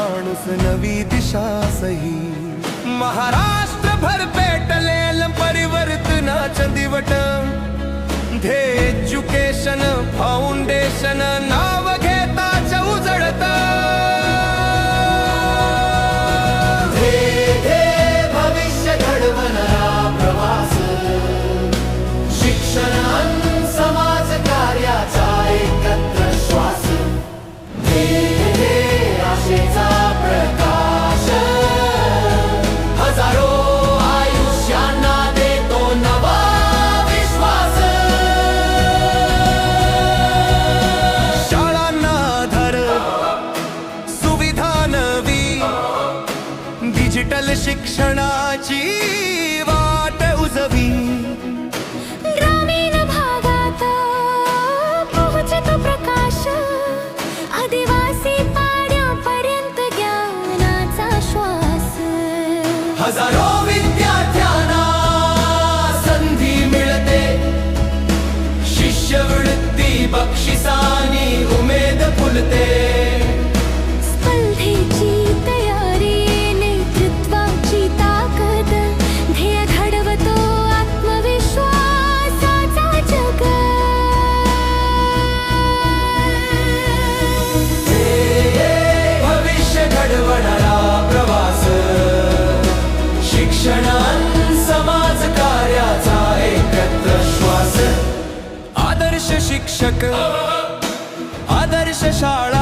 माणूस नवी दिशा सही. महाराष्ट्रभर पेटलेल परिवर्तनाचं दिवट. एज्युकेशन फाउंडेशन नाव घेताच उजळत. भविष्य घडवणारा प्रवास. शिक्षण अन् समाज कार्याचा एकत्र श्वास. आशेचा प्रकाश हजारो आयुष्यांना देतो नवा विश्वास. शाळांना आधार, सुविधा नवी, डिजिटल शिक्षणाची वाट उजवी. ग्रामीण भागात पोहोचतो प्रकाश. आदिवासी पाड्यापर्यंत ज्ञानाचा श्वास. हजारो विद्यार्थ्यांना संधी मिळते. शिष्यवृत्ती बक्षिसानी उमेद फुलते. स्पर्धेची तयारी, नेतृत्वाची ताकद, ध्येय घडवतो आत्मविश्वासाचा जग. भविष्य घडवणारा प्रवास. शिक्षण अन् समाज कार्याचा एकत्र श्वास. आदर्श शिक्षक, आदर्श शाळा,